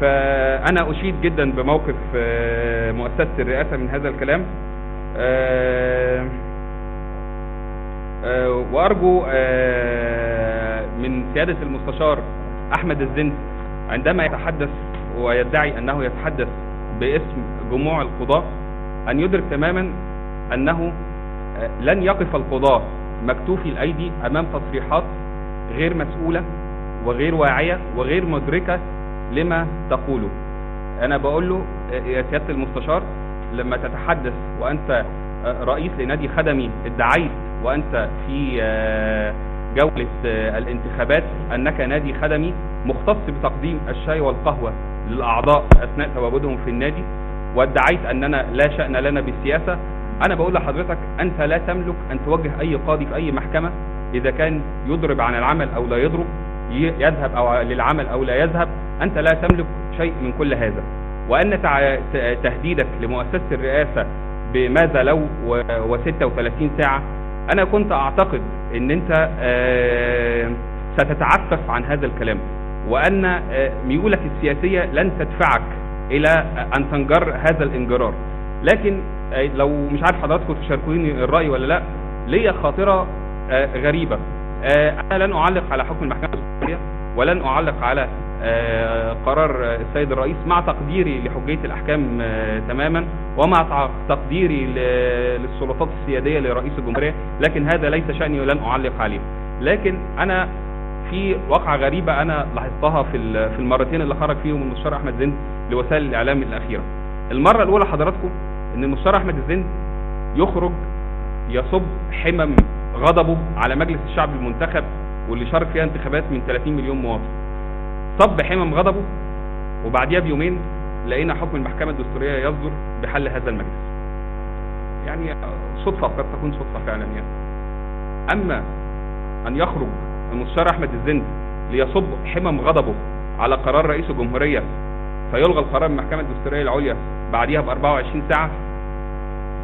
فأنا أشيد جدا بموقف مؤسسة الرئاسة من هذا الكلام، وأرجو من سيادة المستشار أحمد الزند عندما يتحدث ويدعي أنه يتحدث باسم جموع القضاة أن يدرك تماما أنه لن يقف القضاة مكتوفي الأيدي أمام تصريحات غير مسؤولة وغير واعية وغير مدركة لما تقوله. أنا بقول له يا سيادة المستشار، لما تتحدث وأنت رئيس لنادي خدمي ادعيت وأنت في جولة الانتخابات أنك نادي خدمي مختص بتقديم الشاي والقهوة للأعضاء أثناء تواجدهم في النادي، وادعيت أننا لا شأن لنا بالسياسة. أنا بقول لحضرتك أنت لا تملك أن توجه أي قاضي في أي محكمة إذا كان يضرب عن العمل أو لا يضرب، يذهب أو للعمل أو لا يذهب، أنت لا تملك شيء من كل هذا. وأن تهديدك لمؤسسة الرئاسة بماذا لو و36 ساعة، أنا كنت أعتقد أن أنت ستتعفف عن هذا الكلام، وأن ميولك السياسية لن تدفعك إلى أن تنجر هذا الانجرار. لكن لو مش عارف حضراتكم تشاركوني الرأي ولا لا، ليا خاطرة غريبة. أنا لن أعلق على حكم المحكمة الدستورية ولن أعلق على قرار السيد الرئيس، مع تقديري لحجية الأحكام تماما ومع تقديري للسلطات السيادية لرئيس الجمهورية، لكن هذا ليس شأني ولن أعلق عليه. لكن أنا في واقعة غريبة أنا لاحظتها في المرتين اللي خرج فيهم المستشار أحمد زند لوسائل الإعلام الأخيرة. المرة الأولى حضراتكم إن المستشار أحمد الزند يخرج يصب حمم غضبه على مجلس الشعب المنتخب واللي شارك فيها انتخابات من 30 مليون مواطن. صب حمم غضبه، وبعديها بيومين لقينا حكم المحكمة الدستورية يصدر بحل هذا المجلس. يعني صدفة، قد تكون صدفة فعلا يعني. أما أن يخرج المستشار أحمد الزند ليصب حمم غضبه على قرار رئيس الجمهورية فيلغى القرار من المحكمة الدستورية العليا بعديها ب 24 ساعة،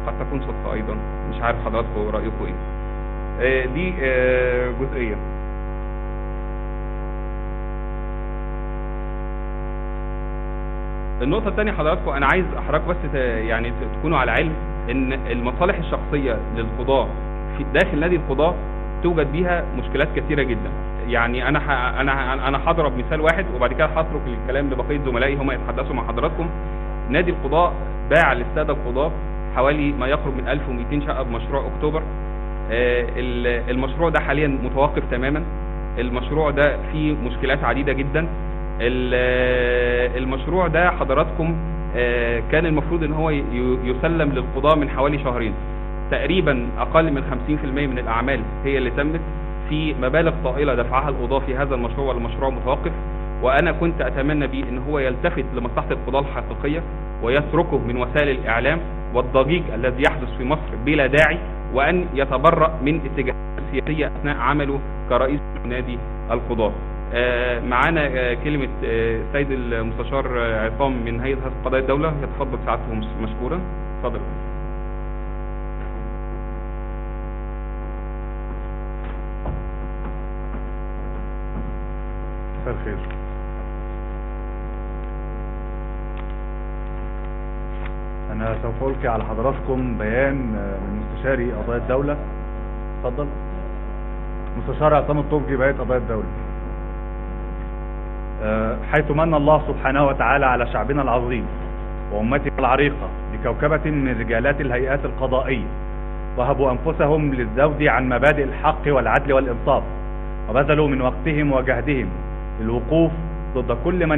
قد تكون صدفة أيضا. مش عارف حضراتكم رأيكم إيه. دي جزئية. النقطة الثانية حضراتكم، أنا عايز حضراتكم بس يعني تكونوا على علم إن المصالح الشخصية للقضاة في داخل نادي القضاة توجد بيها مشكلات كثيرة جدا. يعني أنا هضرب مثال واحد وبعد كده هترك الكلام لبقية زملائي هم يتحدثوا مع حضراتكم. نادي القضاء باع للسادة القضاة حوالي ما يقرب من 1200 شقة بمشروع أكتوبر. المشروع ده حاليا متوقف تماما. المشروع ده فيه مشكلات عديدة جدا. المشروع ده حضراتكم كان المفروض ان هو يسلم للقضاء من حوالي شهرين تقريبا. اقل من 50% من الاعمال هي اللي تمت، في مبالغ طائلة دفعها القضاء في هذا المشروع والمشروع متوقف. وانا كنت اتمنى بيه ان هو يلتفت لمصلحة القضاء الحقيقية ويتركه من وسائل الاعلام والضجيج الذي يحدث في مصر بلا داعي، وان يتبرأ من اتجاهات سياسية اثناء عمله كرئيس نادي القضاء. معانا كلمة السيد المستشار عصام من هيئة قضايا الدولة، يتفضل سعادته مشكورا. اتفضل. مساء الخير. أنا سوف ألقي على حضراتكم بيان من مستشاري قضايا الدولة. اتفضل. مستشار عصام الطوبجي بهيئة قضايا الدولة. حيث من الله سبحانه وتعالى على شعبنا العظيم وأمته العريقة بكوكبة من رجالات الهيئات القضائية، وهبوا أنفسهم للذود عن مبادئ الحق والعدل والإنصاف، وبذلوا من وقتهم وجهدهم للوقوف ضد كل من